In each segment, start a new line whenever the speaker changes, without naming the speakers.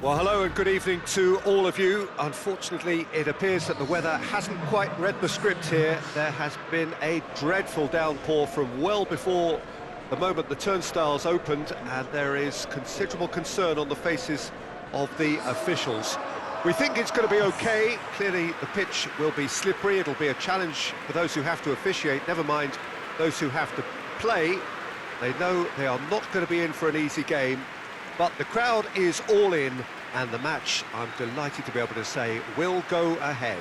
Well, hello and good evening to all of you. Unfortunately, it appears that the weather hasn't quite read the script here. There has been a dreadful downpour from well before the moment the turnstiles opened, and there is considerable concern on the faces of the officials. We think it's going to be okay. Clearly, the pitch will be slippery. It'll be a challenge for those who have to officiate, never mind those who have to play. They know they are not going to be in for an easy game. But the crowd is all in, and the match, I'm delighted to be able to say, will go ahead.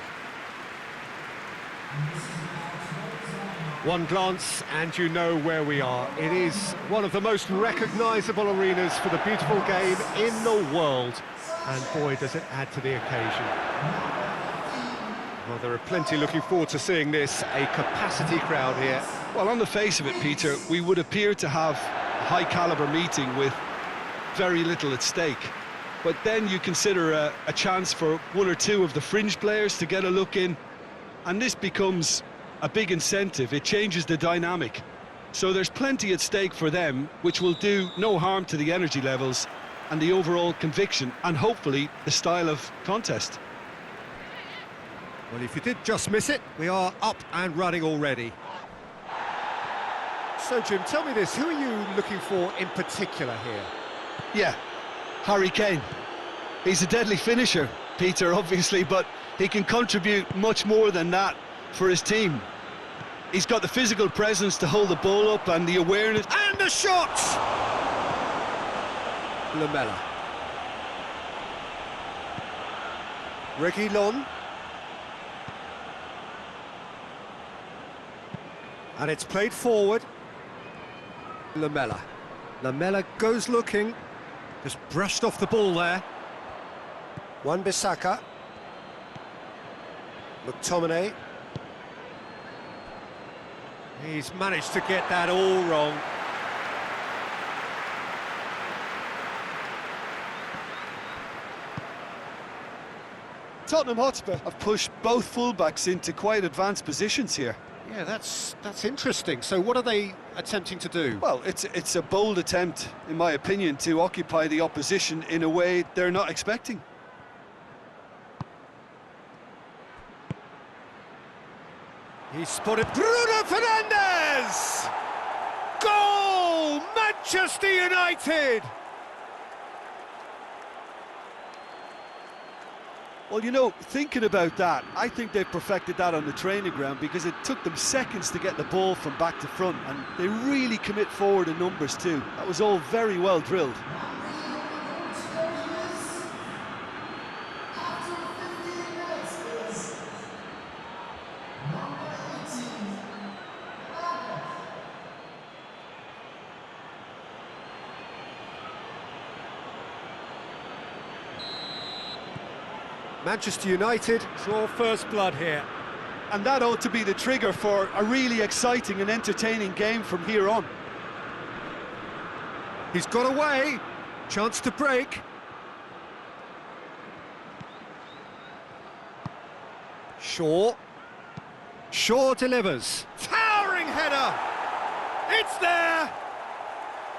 One glance and you know where we are. It is one of the most recognisable arenas for the beautiful game in the world. And boy, does it add to the occasion. Well, there are plenty looking forward to seeing this, a capacity crowd here.
Well, on the face of it, Peter, we would appear to have a high-caliber meeting with very little at stake. But then you consider a chance for one or two of the fringe players to get a look in, and this becomes a big incentive. It changes the dynamic. So there's plenty at stake for them, which will do no harm to the energy levels and the overall conviction, and hopefully the style of contest.
Well, if you did just miss it, we are up and running already. So, Jim, tell me this, who are you looking for in particular here?
Yeah, Harry Kane. He's a deadly finisher, Peter, obviously, but he can contribute much more than that for his team. He's got the physical presence to hold the ball up and the awareness.
And the shot! Lamela. Reguilon. And it's played forward. Lamela. Lamela goes looking. Just brushed off the ball there. Wan-Bissaka. McTominay. He's managed to get that all wrong.
Tottenham Hotspur have pushed both fullbacks into quite advanced positions here.
Yeah, that's interesting. So what are they attempting to do?
Well, it's a bold attempt, in my opinion, to occupy the opposition in a way they're not expecting.
He's spotted Bruno Fernandes! Goal! Manchester United!
Well, you know, thinking about that, I think they've perfected that on the training ground, because it took them seconds to get the ball from back to front, and they really commit forward in numbers too. That was all very well drilled.
Manchester United draw first blood here.
And that ought to be the trigger for a really exciting and entertaining game from here on.
He's got away. Chance to break. Shaw. Shaw delivers. Towering header. It's there.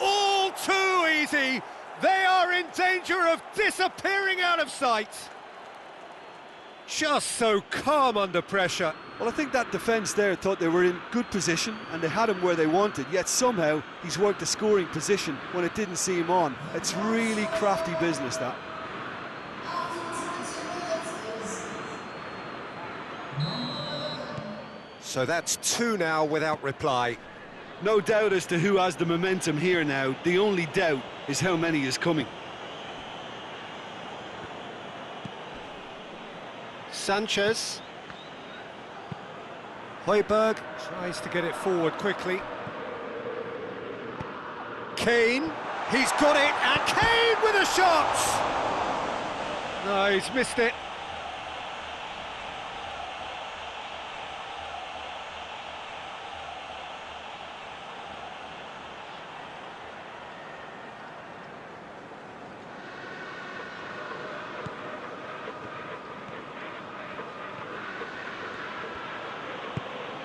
All too easy. They are in danger of disappearing out of sight. Just so calm under pressure.
Well, I think that defence there thought they were in good position and they had him where they wanted, yet somehow he's worked a scoring position when it didn't see him on. It's really crafty business, that.
So that's two now without reply.
No doubt as to who has the momentum here now. The only doubt is how many is coming.
Sanchez. Højbjerg tries to get it forward quickly. Kane. He's got it, and Kane with a shot! No, he's missed it.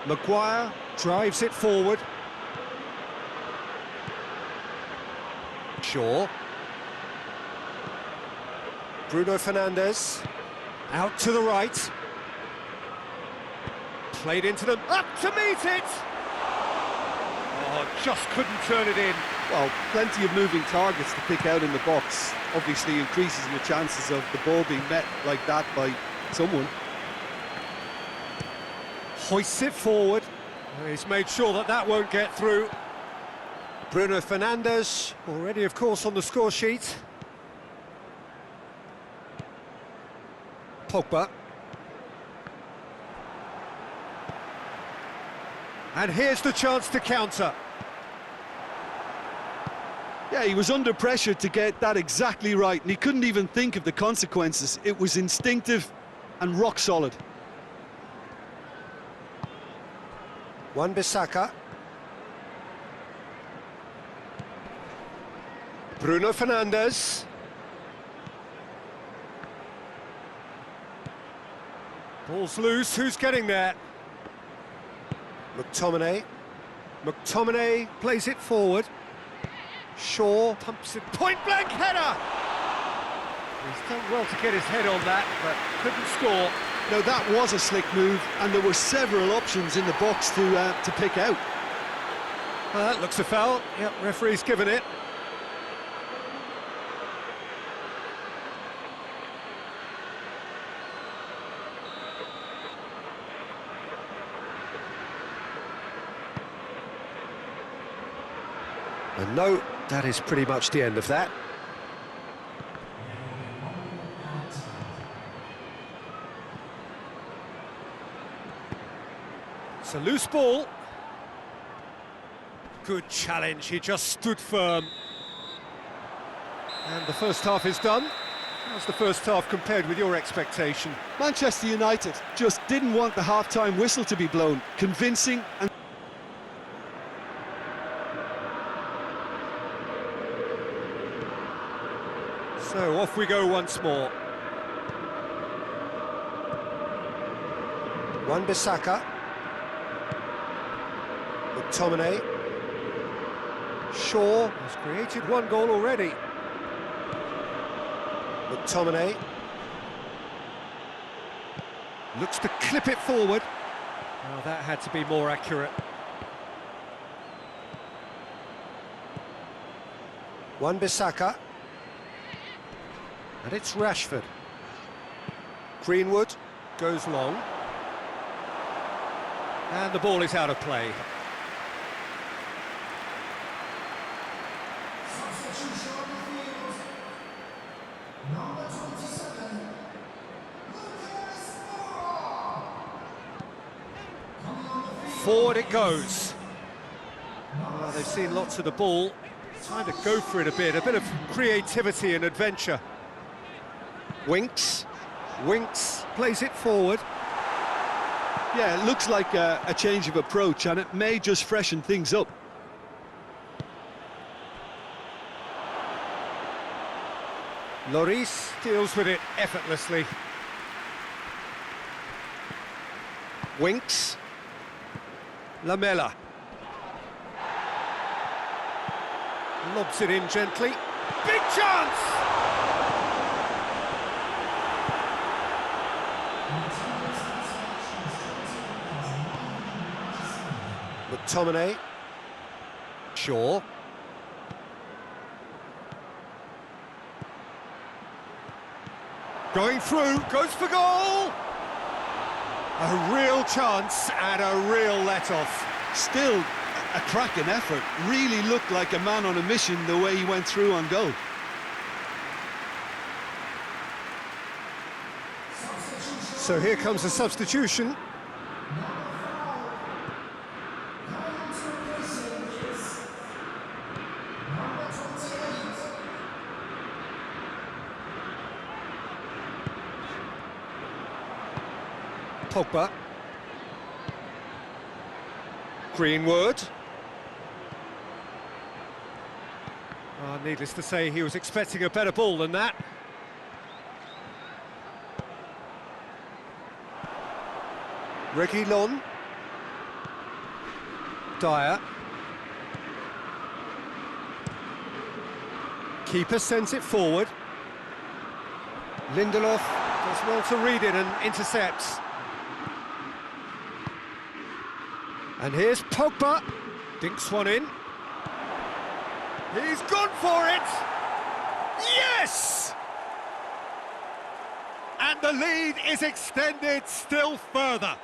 Maguire drives it forward. Shaw. Bruno Fernandes, out to the right. Played into them, up to meet it! Oh, just couldn't turn it in.
Well, plenty of moving targets to pick out in the box. Obviously increases your chances of the ball being met like that by someone.
Hoists it forward. He's made sure that that won't get through. Bruno Fernandes, already of course on the score sheet. Pogba. And here's the chance to counter.
Yeah, he was under pressure to get that exactly right, and he couldn't even think of the consequences. It was instinctive and rock solid.
Wan-Bissaka. Bruno Fernandes. Ball's loose, who's getting there? McTominay. McTominay plays it forward. Shaw pumps it, point-blank header! He's done well to get his head on that, but couldn't score.
Now that was a slick move, and there were several options in the box to pick out.
Well, that looks a foul. Yep, referee's given it. And no, that is pretty much the end of that. It's a loose ball. Good challenge, he just stood firm. And the first half is done. How's the first half compared with your expectation?
Manchester United just didn't want the half-time whistle to be blown. Convincing and...
So off we go once more. Wan-Bissaka. McTominay. Shaw has created one goal already. McTominay. Looks to clip it forward. Well, that had to be more accurate. Wan-Bissaka. And it's Rashford. Greenwood goes long. And the ball is out of play. Forward it goes. Well, they've seen lots of the ball. Time to go for it a bit of creativity and adventure. Winks plays it forward.
Yeah, it looks like a change of approach, and it may just freshen things up.
Lloris deals with it effortlessly. Winks. Lamela. Lobs it in gently. Big chance! McTominay. Shaw. Going through, goes for goal! A real chance and a real let-off.
Still a cracking effort. Really looked like a man on a mission the way he went through on goal.
So here comes a substitution. Pogba. Greenwood. Needless to say, he was expecting a better ball than that. Reguilon. Dyer. Keeper sends it forward. Lindelof does well to read it and intercepts. And here's Pogba, dinks one in. He's gone for it! Yes! And the lead is extended still further.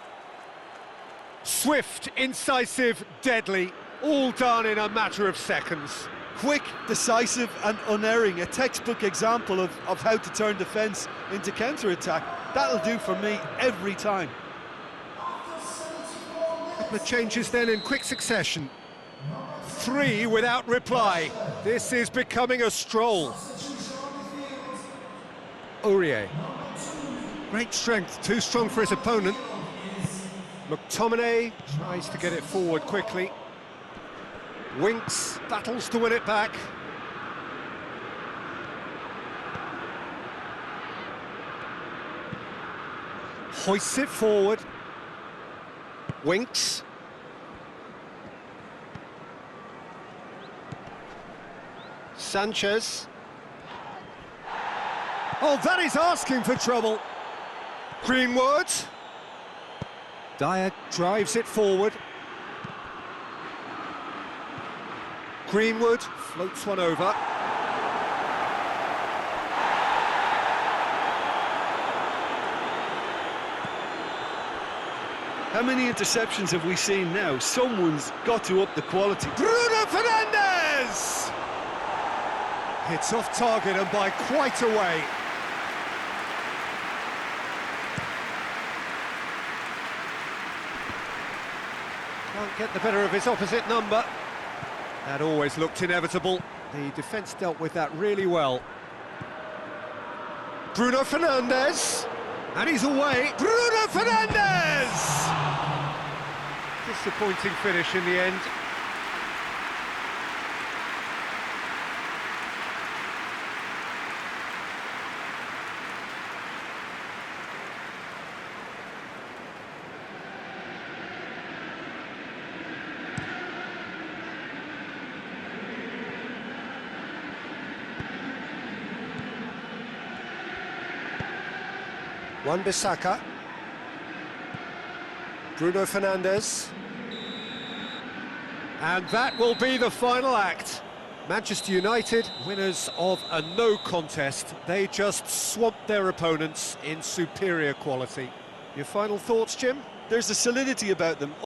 Swift, incisive, deadly, all done in a matter of seconds.
Quick, decisive and unerring, a textbook example of how to turn defence into counter-attack. That'll do for me every time.
Couple of changes then in quick succession. 3 without reply. This is becoming a stroll. Aurier. Great strength, too strong for his opponent. McTominay tries to get it forward quickly. Winks, battles to win it back. Hoists it forward. Winks. Sanchez. Oh, that is asking for trouble. Greenwood. Dyer drives it forward. Greenwood floats one over.
How many interceptions have we seen now? Someone's got to up the quality.
Bruno Fernandes! It's off target and by quite a way. Can't get the better of his opposite number. That always looked inevitable. The defence dealt with that really well. Bruno Fernandes! And he's away. Bruno Fernandes! Disappointing finish in the end. Wan-Bissaka. Bruno Fernandes. And that will be the final act. Manchester United, winners of a no contest. They just swamped their opponents in superior quality. Your final thoughts, Jim?
There's a solidity about them.